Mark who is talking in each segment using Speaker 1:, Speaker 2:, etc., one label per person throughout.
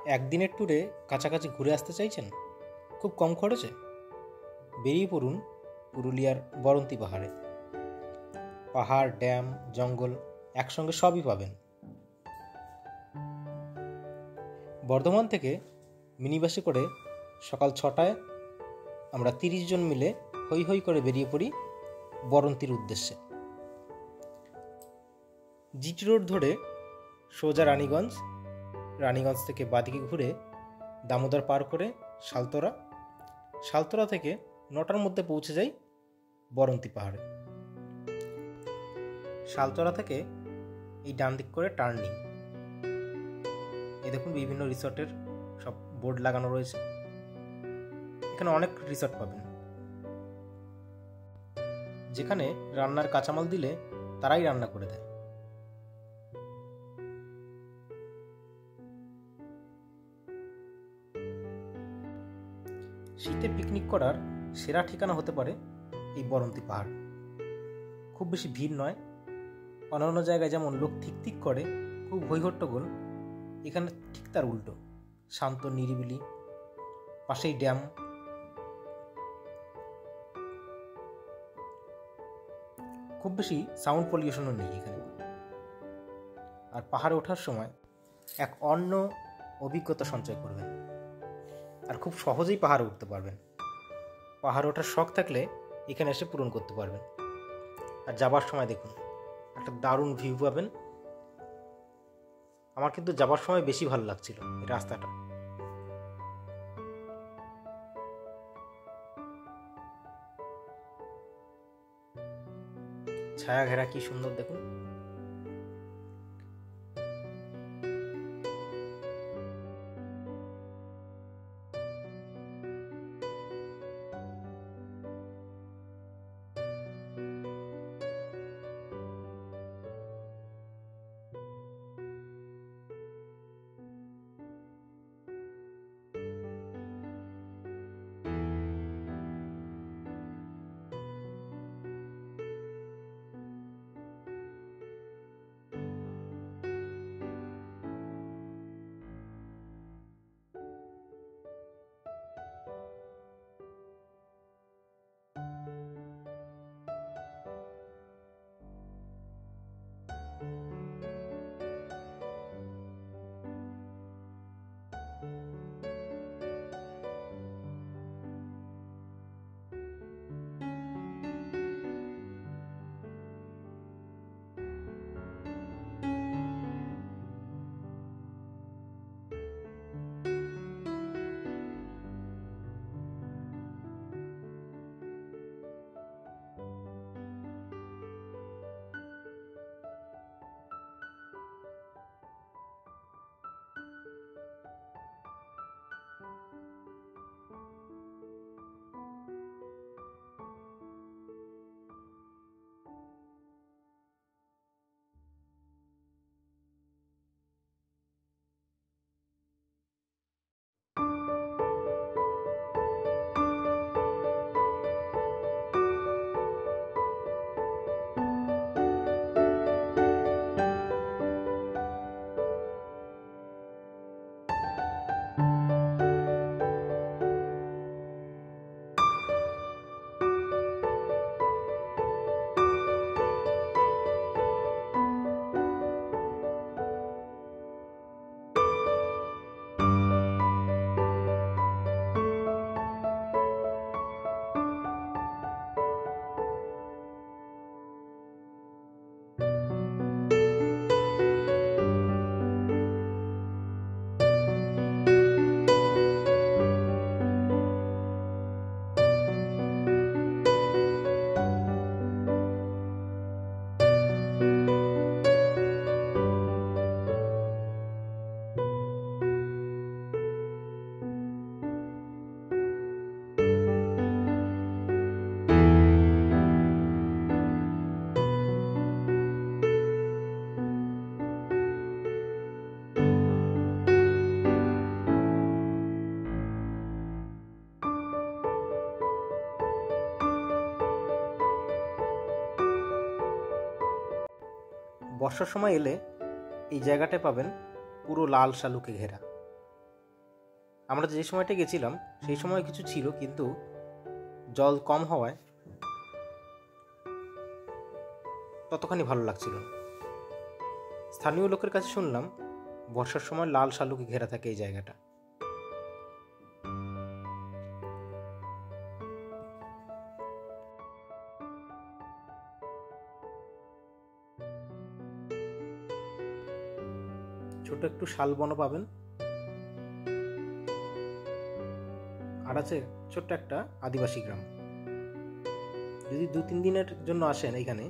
Speaker 1: একদিনের ট্যুরে কাছাকাছি ঘুরে আসতে চাইছেন খুব কম খরচে? বেরিয়ে পড়ুন পুরুলিয়ার বরন্তী পাহাড়ে। পাহাড়, ড্যাম, জঙ্গল একসঙ্গে সবই পাবেন। বর্ধমান থেকে মিনি বাসে করে সকাল 6টায় আমরা 30 জন মিলে হৈ হৈ করে বেরিয়ে পড়ি বরন্তীর উদ্দেশ্যে। জিটি রোড ধরে সোজা রানীগঞ্জ, রানীগঞ্জ থেকে বাদিকে ঘুরে দামোদর পার করে শালতরা, শালতরা থেকে 9টার মধ্যে পৌঁছে যাই বরন্তী পাহাড়ে। শালতরা থেকে এই ডান দিক করে টার্নিং। এই দেখুন বিভিন্ন রিসর্টের সব বোর্ড লাগানো রয়েছে। এখানে অনেক রিসর্ট পাবেন, যেখানে রান্নার কাঁচামাল দিলে তারাই রান্না করে দেয়। শীতে পিকনিক করার সেরা ঠিকানা হতে পারে এই বরন্তী পাহাড়। খুব বেশি ভিড় নয়। অন্যান্য জায়গায় যেমন লোক থিক করে, খুব হইহট্টগোল, এখানে ঠিক তার উল্টো, শান্ত নিরিবিলি, পাশেই ড্যাম। খুব বেশি সাউন্ড পলিউশনও নেই এখানে। আর পাহাড়ে ওঠার সময় এক অন্য অভিজ্ঞতা সঞ্চয় করবেন, আর খুব সহজেই পাহাড়ে উঠতে পারবেন। পাহাড়ে ওঠার শখ থাকলে এখানে এসে পূরণ করতে পারবেন। আর যাবার সময় দেখুন একটা দারুণ ভিউ পাবেন। আমার কিন্তু যাবার সময় বেশি ভালো লাগছিল এই রাস্তাটা। ছায়া ঘেরা কি সুন্দর দেখুন। বর্ষার সময় এলে এই জায়গাটায় পাবেন পুরো লাল শালুকে ঘেরা। আমরা যে সময়টা গেছিলাম সেই সময় কিছু ছিল, কিন্তু জল কম হওয়ায় ততখানি ভালো লাগছিল না। স্থানীয় লোকের কাছে শুনলাম বর্ষার সময় লাল শালুকে ঘেরা থাকে এই জায়গাটা। ছোট একটু শালবনও পাবেন, আর আছে ছোট্ট একটা আদিবাসী গ্রাম। যদি 2-3 দিনের জন্য আসেন এইখানে,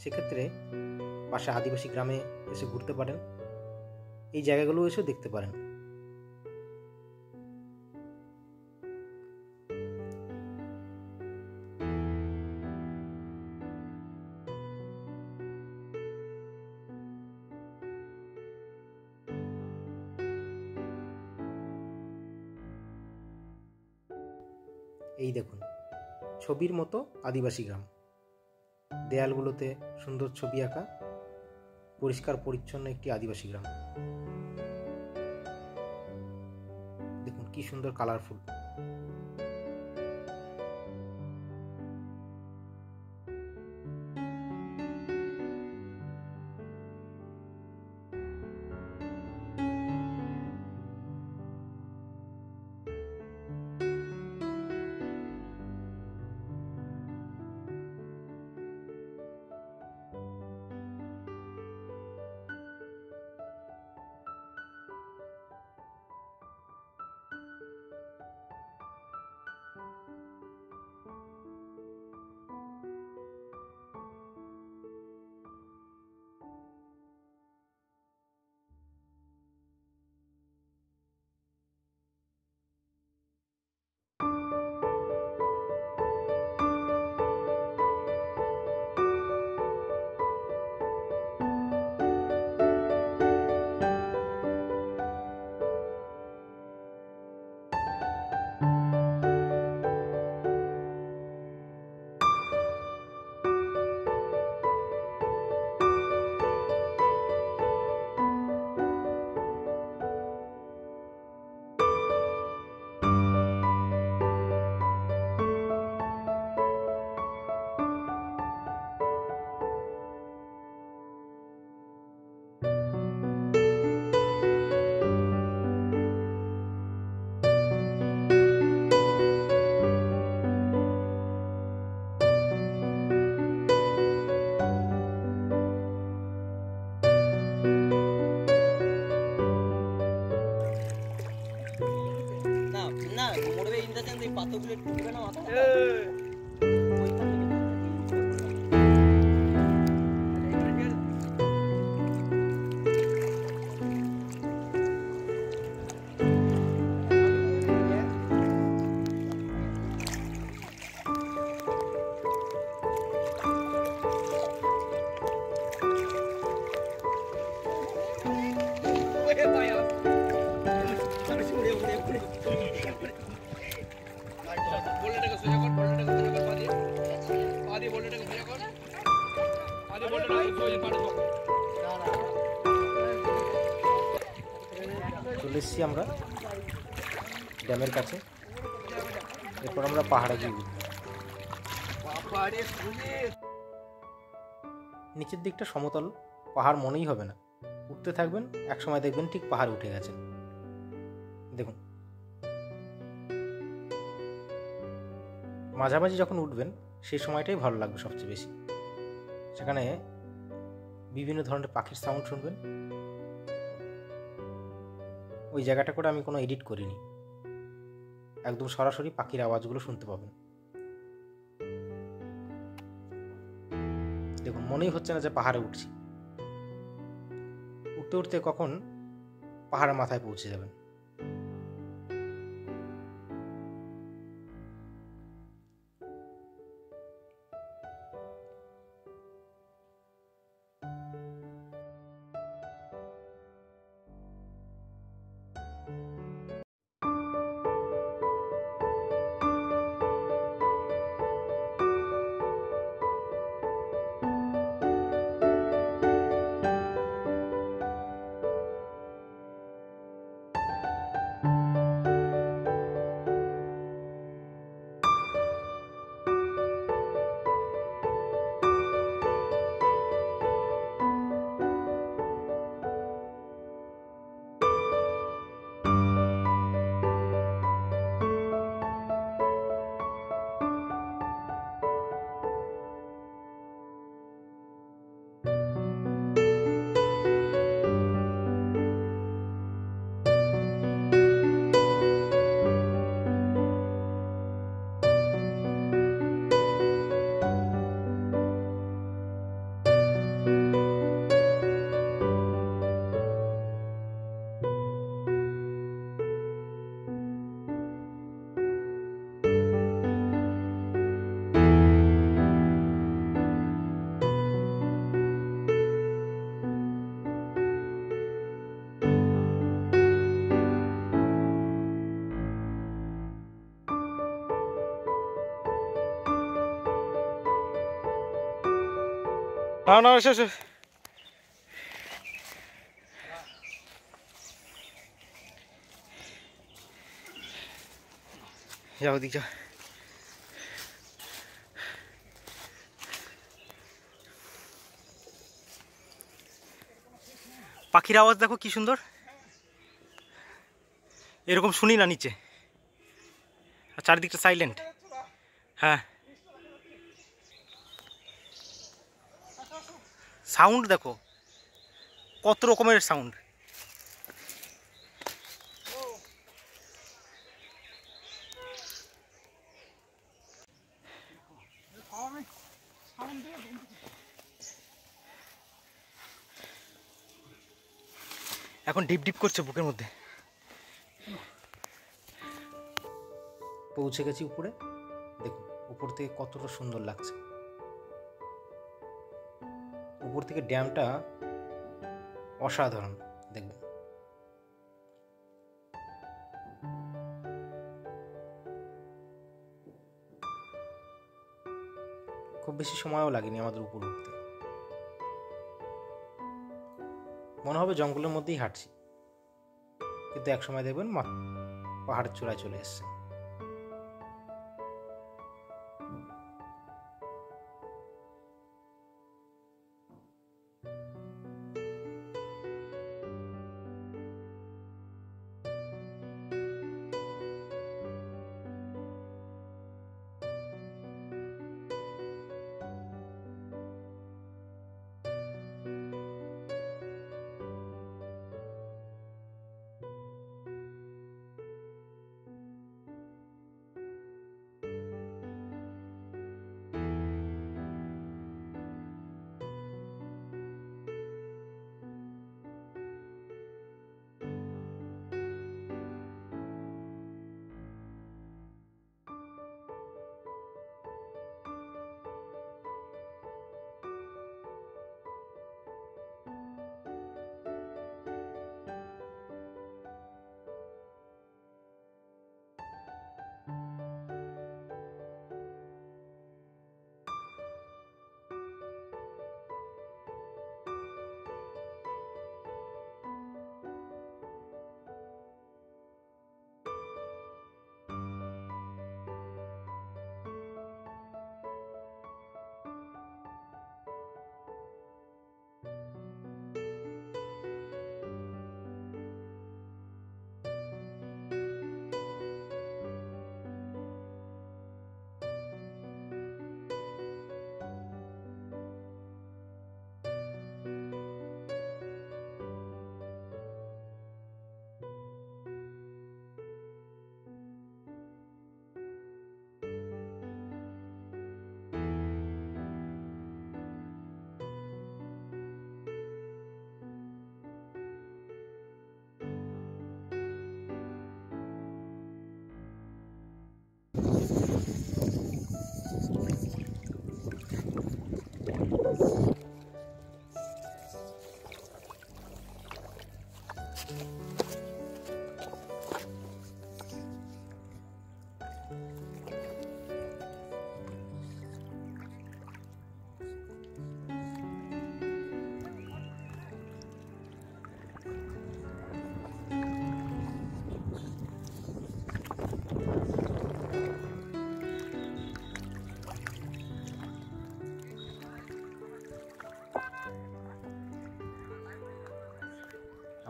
Speaker 1: সেক্ষেত্রে পাশে আদিবাসী গ্রামে এসে ঘুরতে পারেন, এই জায়গাগুলো এসেও দেখতে পারেন। এই দেখুন, ছবির মতো আদিবাসী গ্রাম, দেয়ালগুলোতে সুন্দর ছবি আঁকা, পরিষ্কার পরিচ্ছন্ন একটি আদিবাসী গ্রাম। দেখুন কি সুন্দর কালারফুল। চলে এসেছি আমরা ড্যামের কাছে। এরপর আমরা পাহাড়ে গিয়ে উঠব। নিচের দিকটা সমতল, পাহাড় মনেই হবে না। উঠতে থাকবেন, এক সময় দেখবেন ঠিক পাহাড় উঠে গেছেন। দেখুন, মাঝামাঝি যখন উঠবেন সেই সময়টাই ভালো লাগবে সবচেয়ে বেশি। সেখানে বিভিন্ন ধরনের পাখির সাউন্ড শুনবেন। ওই জায়গাটা করে আমি কোনো এডিট করিনি, একদম সরাসরি পাখির আওয়াজগুলো শুনতে পাবেন। দেখুন, মনেই হচ্ছে না যে পাহাড়ে উঠছি। উঠতে উঠতে কখন পাহাড়ের মাথায় পৌঁছে যাবেন। না না এসে এসে যাও দিক যা। পাখির আওয়াজ দেখো কি সুন্দর, এরকম শুনি না নিচে, আর চারিদিকটা সাইলেন্ট। হ্যাঁ সাউন্ড দেখো কত রকমের সাউন্ড। এখন ডিপ ডিপ করছে বুকের মধ্যে। পৌঁছে গেছি উপরে, দেখুন উপর থেকে কতটা সুন্দর লাগছে। উপর থেকে ড্যামটা অসাধারণ দেখবেন। খুব বেশি সময়ও লাগেনি আমাদের উপর উঠতে, মনে হবে জঙ্গলের মধ্যেই হাঁটছি, কিন্তু এক সময় দেখবেন পাহাড়ের চূড়ায় চলে এসছে।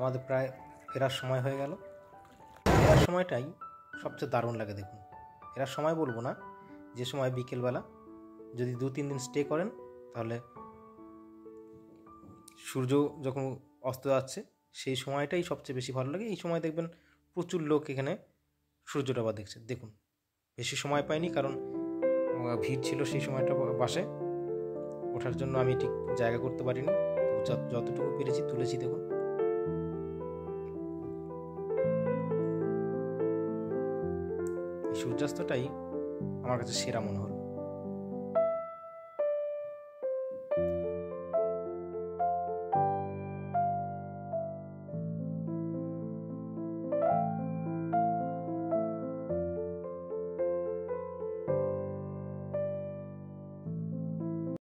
Speaker 1: আমাদের প্রায় ফেরার সময় হয়ে গেল। ফেরার সময়টাই সবচেয়ে দারুণ লাগে দেখুন। ফেরার সময় বলবো না, যে সময় বিকেলবেলা যদি 2-3 দিন স্টে করেন তাহলে সূর্য যখন অস্ত যাচ্ছে সেই সময়টাই সবচেয়ে বেশি ভালো লাগে। এই সময় দেখবেন প্রচুর লোক এখানে সূর্যডোবা দেখছে। দেখুন বেশি সময় পাইনি কারণ ভিড় ছিল সেই সময়টা বাসে ওঠার জন্য, আমি ঠিক জায়গা করতে পারিনি, যতটুকু পেরেছি তুলেছি। দেখুন এই সূর্যাস্তটাই আমার কাছে সেরা মনে হলো।